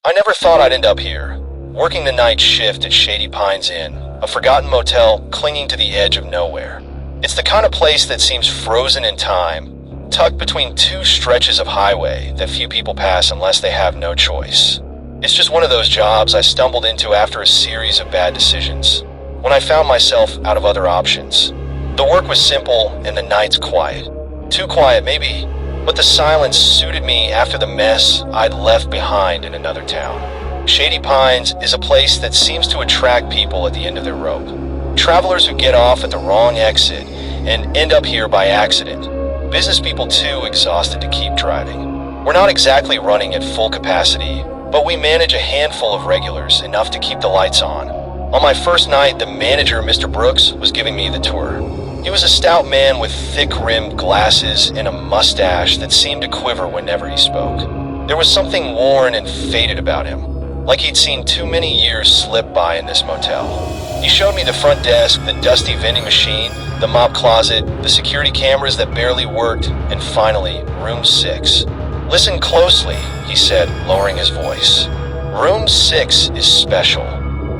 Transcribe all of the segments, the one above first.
I never thought I'd end up here, working the night shift at Shady Pines Inn, a forgotten motel clinging to the edge of nowhere. It's the kind of place that seems frozen in time, tucked between two stretches of highway that few people pass unless they have no choice. It's just one of those jobs I stumbled into after a series of bad decisions, when I found myself out of other options. The work was simple and the nights quiet. Too quiet, maybe, but the silence suited me after the mess I'd left behind in another town. Shady Pines is a place that seems to attract people at the end of their rope. Travelers who get off at the wrong exit and end up here by accident. Business people too exhausted to keep driving. We're not exactly running at full capacity, but we manage a handful of regulars, enough to keep the lights on. On my first night, the manager, Mr. Brooks, was giving me the tour. He was a stout man with thick-rimmed glasses and a mustache that seemed to quiver whenever he spoke. There was something worn and faded about him, like he'd seen too many years slip by in this motel. He showed me the front desk, the dusty vending machine, the mop closet, the security cameras that barely worked, and finally, room 6. "Listen closely," he said, lowering his voice. "Room 6 is special."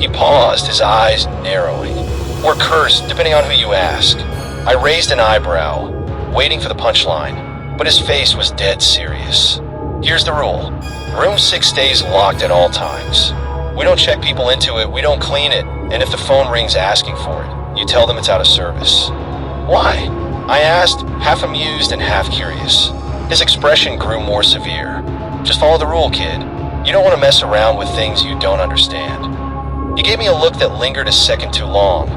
He paused, his eyes narrowing. Or cursed, depending on who you ask. I raised an eyebrow, waiting for the punchline, but his face was dead serious. "Here's the rule. Room 6 stays locked at all times. We don't check people into it, we don't clean it, and if the phone rings asking for it, you tell them it's out of service." "Why?" I asked, half amused and half curious. His expression grew more severe. "Just follow the rule, kid. You don't want to mess around with things you don't understand." He gave me a look that lingered a second too long,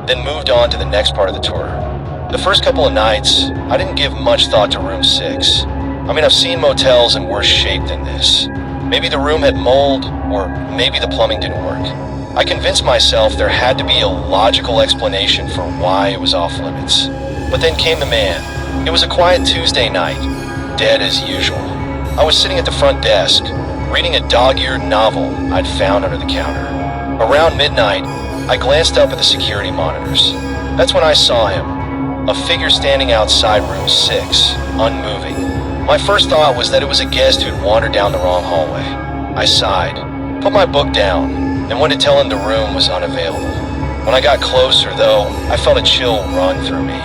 then moved on to the next part of the tour. The first couple of nights, I didn't give much thought to room 6. I've seen motels in worse shape than this. Maybe the room had mold, or maybe the plumbing didn't work. I convinced myself there had to be a logical explanation for why it was off limits. But then came the man. It was a quiet Tuesday night, dead as usual. I was sitting at the front desk, reading a dog-eared novel I'd found under the counter. Around midnight, I glanced up at the security monitors. That's when I saw him, a figure standing outside room 6, unmoving. My first thought was that it was a guest who'd wandered down the wrong hallway. I sighed, put my book down, and went to tell him the room was unavailable. When I got closer, though, I felt a chill run through me.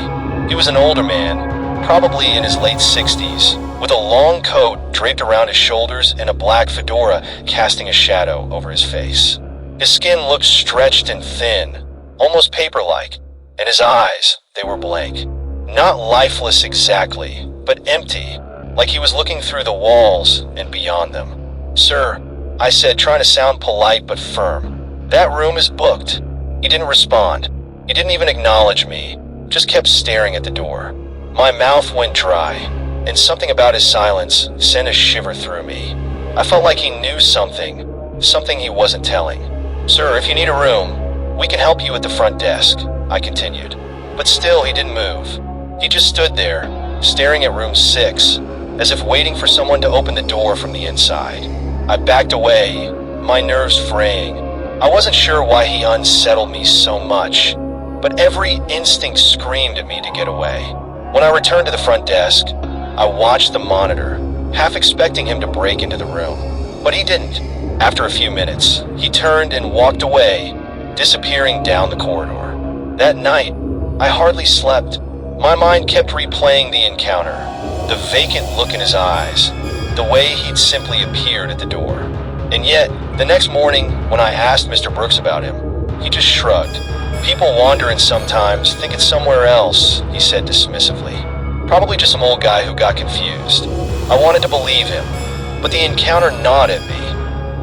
He was an older man, probably in his late 60s, with a long coat draped around his shoulders and a black fedora casting a shadow over his face. His skin looked stretched and thin, almost paper-like, and his eyes, they were blank. Not lifeless exactly, but empty, like he was looking through the walls and beyond them. "Sir," I said, trying to sound polite but firm, "that room is booked." He didn't respond. He didn't even acknowledge me, just kept staring at the door. My mouth went dry, and something about his silence sent a shiver through me. I felt like he knew something he wasn't telling. "Sir, if you need a room, we can help you at the front desk," I continued. But still he didn't move. He just stood there, staring at room 6, as if waiting for someone to open the door from the inside. I backed away, my nerves fraying. I wasn't sure why he unsettled me so much, but every instinct screamed at me to get away. When I returned to the front desk, I watched the monitor, half expecting him to break into the room. But he didn't. After a few minutes, he turned and walked away, disappearing down the corridor. That night, I hardly slept. My mind kept replaying the encounter, the vacant look in his eyes, the way he'd simply appeared at the door. And yet, the next morning, when I asked Mr. Brooks about him, he just shrugged. "People wander in sometimes, think it's somewhere else," he said dismissively. "Probably just some old guy who got confused." I wanted to believe him, but the encounter gnawed at me,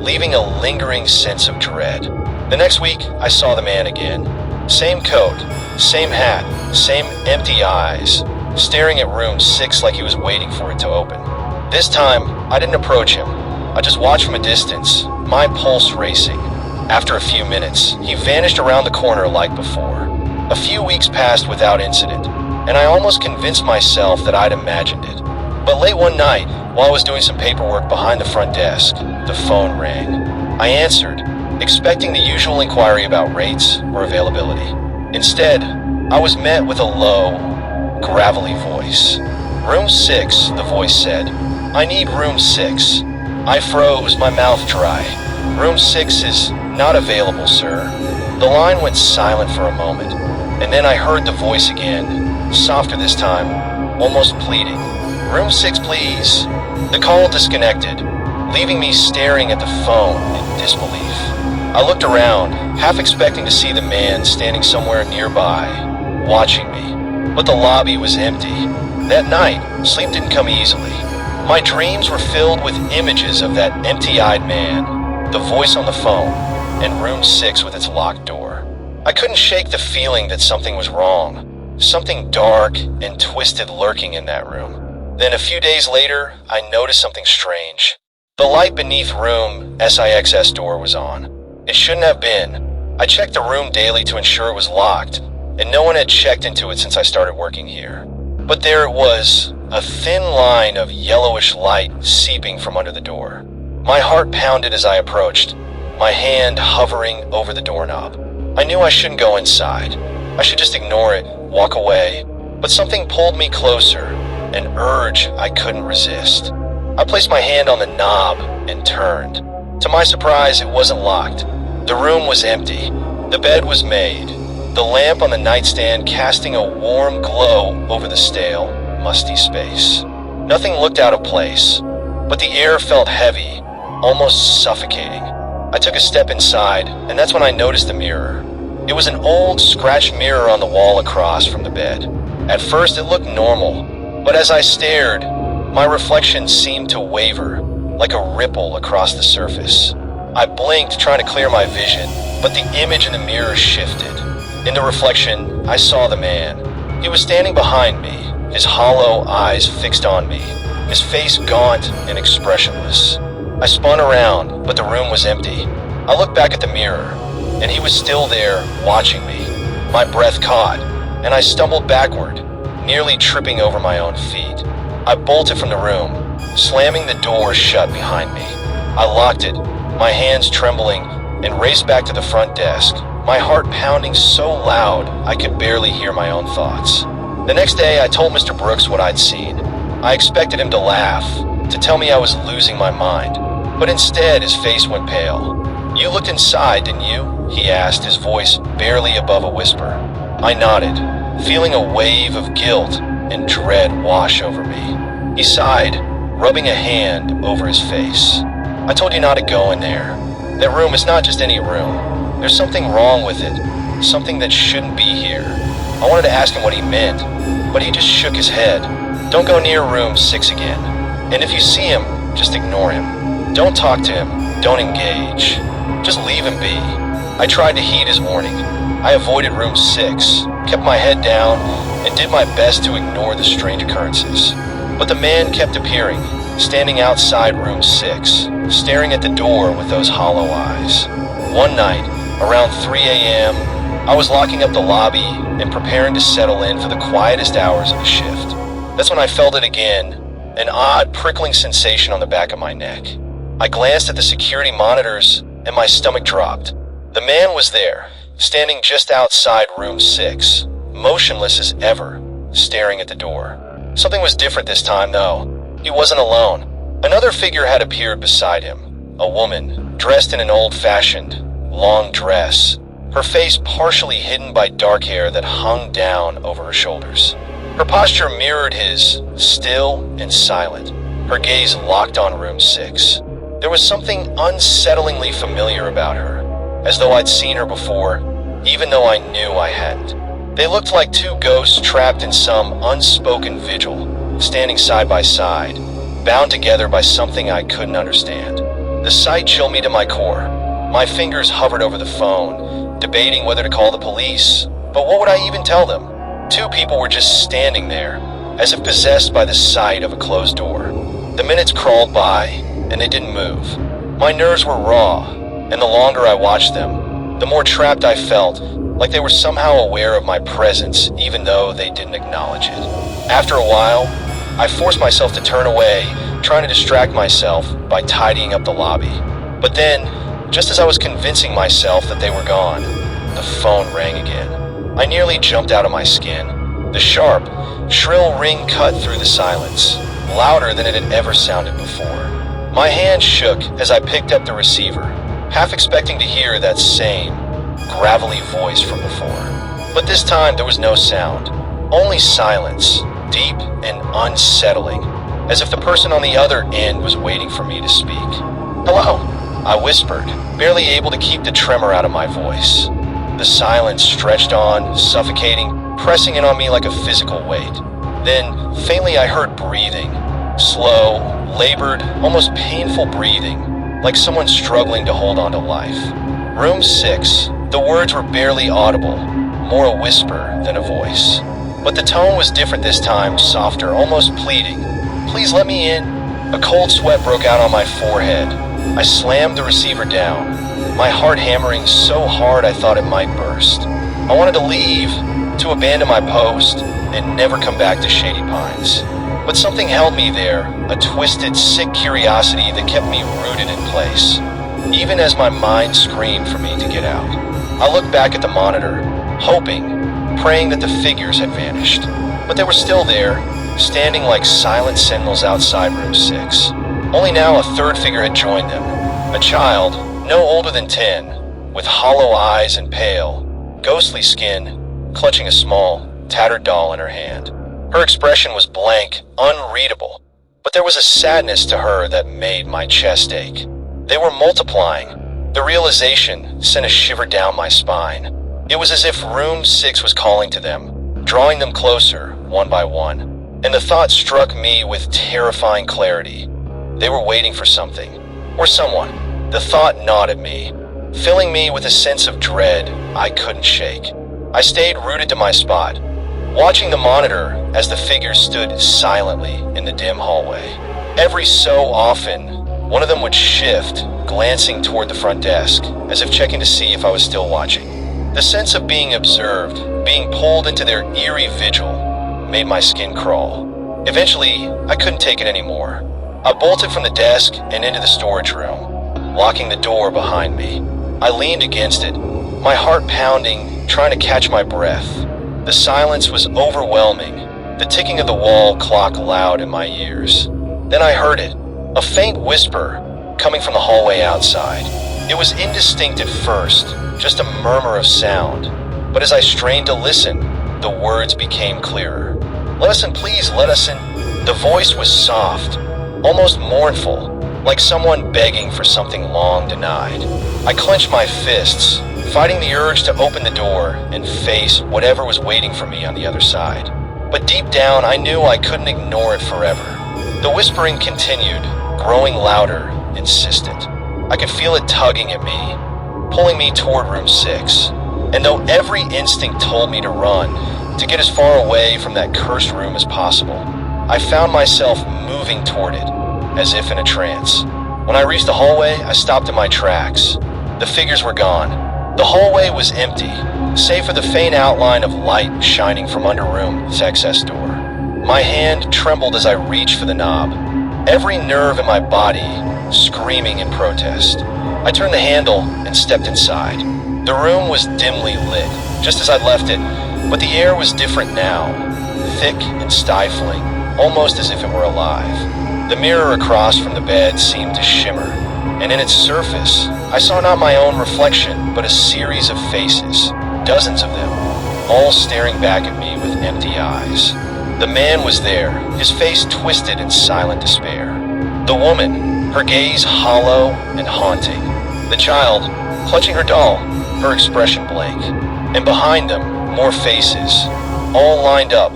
leaving a lingering sense of dread. The next week, I saw the man again. Same coat, same hat, same empty eyes, staring at room 6 like he was waiting for it to open. This time, I didn't approach him. I just watched from a distance, my pulse racing. After a few minutes, he vanished around the corner like before. A few weeks passed without incident, and I almost convinced myself that I'd imagined it. But late one night, while I was doing some paperwork behind the front desk, the phone rang. I answered, expecting the usual inquiry about rates or availability. Instead, I was met with a low, gravelly voice. "Room 6, the voice said. "I need room 6. I froze, my mouth dry. Room 6 is not available, sir. The line went silent for a moment, and then I heard the voice again, softer this time, almost pleading. Room 6, please. The call disconnected, leaving me staring at the phone in disbelief. I looked around, half expecting to see the man standing somewhere nearby, watching me. But the lobby was empty. That night, sleep didn't come easily. My dreams were filled with images of that empty-eyed man, the voice on the phone, and room 6 with its locked door. I couldn't shake the feeling that something was wrong, something dark and twisted lurking in that room. Then a few days later, I noticed something strange. The light beneath room SIX's door was on. It shouldn't have been. I checked the room daily to ensure it was locked, and no one had checked into it since I started working here. But there it was, a thin line of yellowish light seeping from under the door. My heart pounded as I approached, my hand hovering over the doorknob. I knew I shouldn't go inside. I should just ignore it, walk away. But something pulled me closer, an urge I couldn't resist. I placed my hand on the knob and turned. To my surprise, it wasn't locked. The room was empty. The bed was made. The lamp on the nightstand casting a warm glow over the stale, musty space. Nothing looked out of place, but the air felt heavy, almost suffocating. I took a step inside, and that's when I noticed the mirror. It was an old, scratched mirror on the wall across from the bed. At first, it looked normal, but as I stared, my reflection seemed to waver, like a ripple across the surface. I blinked, trying to clear my vision, but the image in the mirror shifted. In the reflection, I saw the man. He was standing behind me, his hollow eyes fixed on me, his face gaunt and expressionless. I spun around, but the room was empty. I looked back at the mirror, and he was still there, watching me. My breath caught, and I stumbled backward, nearly tripping over my own feet. I bolted from the room, slamming the door shut behind me. I locked it, my hands trembling, and raced back to the front desk, my heart pounding so loud I could barely hear my own thoughts. The next day, I told Mr. Brooks what I'd seen. I expected him to laugh, to tell me I was losing my mind, but instead his face went pale. You looked inside, didn't you? He asked, his voice barely above a whisper. I nodded, feeling a wave of guilt and dread wash over me. He sighed, rubbing a hand over his face. I told you not to go in there. That room is not just any room. There's something wrong with it, something that shouldn't be here. I wanted to ask him what he meant, but he just shook his head. Don't go near room 6 again. And if you see him, just ignore him. Don't talk to him, don't engage. Just leave him be. I tried to heed his warning. I avoided room 6, kept my head down, and did my best to ignore the strange occurrences. But the man kept appearing, standing outside room 6, staring at the door with those hollow eyes. One night, around 3 a.m., I was locking up the lobby and preparing to settle in for the quietest hours of the shift. That's when I felt it again, an odd prickling sensation on the back of my neck. I glanced at the security monitors and my stomach dropped. The man was there, standing just outside room 6, motionless as ever, staring at the door. Something was different this time, though. He wasn't alone. Another figure had appeared beside him, a woman, dressed in an old-fashioned, long dress, her face partially hidden by dark hair that hung down over her shoulders. Her posture mirrored his, still and silent, her gaze locked on room 6. There was something unsettlingly familiar about her, as though I'd seen her before, even though I knew I hadn't. They looked like two ghosts trapped in some unspoken vigil, standing side by side, bound together by something I couldn't understand. The sight chilled me to my core. My fingers hovered over the phone, debating whether to call the police, but what would I even tell them? Two people were just standing there, as if possessed by the sight of a closed door. The minutes crawled by, and they didn't move. My nerves were raw, and the longer I watched them, the more trapped I felt, like they were somehow aware of my presence, even though they didn't acknowledge it. After a while, I forced myself to turn away, trying to distract myself by tidying up the lobby. But then, just as I was convincing myself that they were gone, the phone rang again. I nearly jumped out of my skin. The sharp, shrill ring cut through the silence, louder than it had ever sounded before. My hand shook as I picked up the receiver, half expecting to hear that same, gravelly voice from before. But this time there was no sound, only silence, deep and unsettling, as if the person on the other end was waiting for me to speak. "Hello," I whispered, barely able to keep the tremor out of my voice. The silence stretched on, suffocating, pressing in on me like a physical weight. Then, faintly I heard breathing. Slow, labored, almost painful breathing, like someone struggling to hold on to life. Room 6. The words were barely audible, more a whisper than a voice. But the tone was different this time, softer, almost pleading. "Please let me in." A cold sweat broke out on my forehead. I slammed the receiver down, my heart hammering so hard I thought it might burst. I wanted to leave, to abandon my post, and never come back to Shady Pines. But something held me there, a twisted, sick curiosity that kept me rooted in place, even as my mind screamed for me to get out. I looked back at the monitor, hoping, praying that the figures had vanished. But they were still there, standing like silent sentinels outside room 6. Only now a third figure had joined them, a child, no older than 10, with hollow eyes and pale, ghostly skin, clutching a small, tattered doll in her hand. Her expression was blank, unreadable, but there was a sadness to her that made my chest ache. They were multiplying. The realization sent a shiver down my spine. It was as if room 6 was calling to them, drawing them closer, one by one. And the thought struck me with terrifying clarity. They were waiting for something, or someone. The thought gnawed at me, filling me with a sense of dread I couldn't shake. I stayed rooted to my spot, watching the monitor as the figures stood silently in the dim hallway. Every so often, one of them would shift, glancing toward the front desk, as if checking to see if I was still watching. The sense of being observed, being pulled into their eerie vigil, made my skin crawl. Eventually, I couldn't take it anymore. I bolted from the desk and into the storage room, locking the door behind me. I leaned against it, my heart pounding, trying to catch my breath. The silence was overwhelming, the ticking of the wall clock loud in my ears. Then I heard it, a faint whisper coming from the hallway outside. It was indistinct at first, just a murmur of sound, but as I strained to listen, the words became clearer. "Let us in, please, let us in." The voice was soft, almost mournful, like someone begging for something long denied. I clenched my fists, fighting the urge to open the door and face whatever was waiting for me on the other side. But deep down, I knew I couldn't ignore it forever. The whispering continued, growing louder, insistent. I could feel it tugging at me, pulling me toward room 6. And though every instinct told me to run, to get as far away from that cursed room as possible, I found myself moving toward it, as if in a trance. When I reached the hallway, I stopped in my tracks. The figures were gone. The hallway was empty, save for the faint outline of light shining from under room's access door. My hand trembled as I reached for the knob, every nerve in my body screaming in protest. I turned the handle and stepped inside. The room was dimly lit, just as I'd left it, but the air was different now, thick and stifling, almost as if it were alive. The mirror across from the bed seemed to shimmer, and in its surface, I saw not my own reflection, but a series of faces, dozens of them, all staring back at me with empty eyes. The man was there, his face twisted in silent despair. The woman, her gaze hollow and haunting. The child, clutching her doll, her expression blank. And behind them, more faces, all lined up,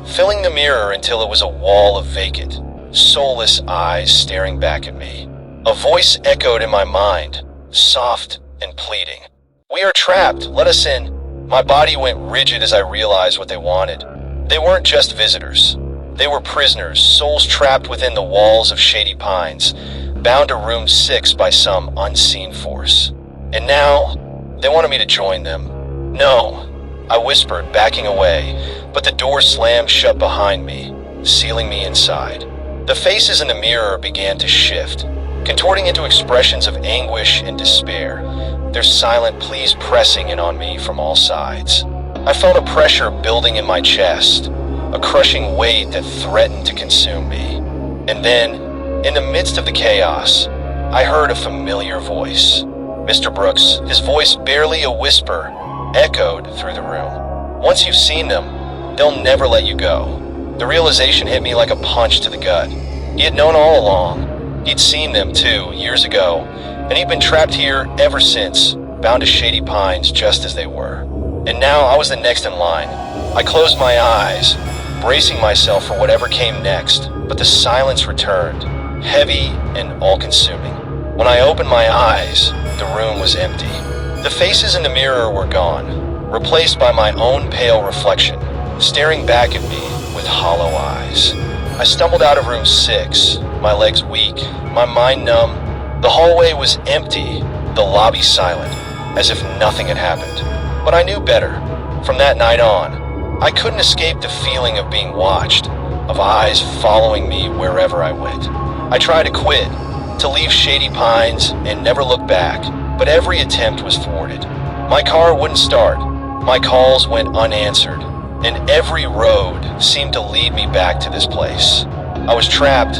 filling the mirror until it was a wall of vacant, soulless eyes staring back at me. A voice echoed in my mind, soft and pleading. "We are trapped, let us in." My body went rigid as I realized what they wanted. They weren't just visitors. They were prisoners, souls trapped within the walls of Shady Pines, bound to room 6 by some unseen force. And now, they wanted me to join them. "No," I whispered, backing away, but the door slammed shut behind me, sealing me inside. The faces in the mirror began to shift, contorting into expressions of anguish and despair, their silent pleas pressing in on me from all sides. I felt a pressure building in my chest, a crushing weight that threatened to consume me. And then, In the midst of the chaos, I heard a familiar voice. Mr. Brooks, his voice barely a whisper, echoed through the room. Once you've seen them, they'll never let you go. The realization hit me like a punch to the gut. He had known all along. He'd seen them too, years ago, and he'd been trapped here ever since, bound to Shady Pines just as they were. And now I was the next in line. I closed my eyes, bracing myself for whatever came next, but the silence returned, heavy and all-consuming. When I opened my eyes, the room was empty. The faces in the mirror were gone, replaced by my own pale reflection, staring back at me with hollow eyes. I stumbled out of room 6, my legs weak, my mind numb. The hallway was empty, the lobby silent, as if nothing had happened. But I knew better. From that night on, I couldn't escape the feeling of being watched, of eyes following me wherever I went. I tried to quit, to leave Shady Pines and never look back, but every attempt was thwarted. My car wouldn't start, my calls went unanswered, and every road seemed to lead me back to this place. I was trapped,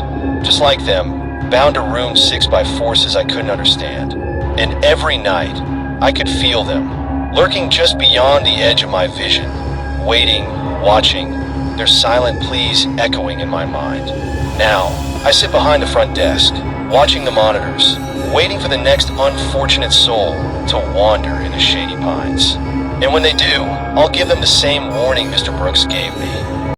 just like them, bound to room 6 by forces I couldn't understand. And every night, I could feel them, lurking just beyond the edge of my vision, waiting, watching, their silent pleas echoing in my mind. Now, I sit behind the front desk, watching the monitors, waiting for the next unfortunate soul to wander into Shady Pines. And when they do, I'll give them the same warning Mr. Brooks gave me.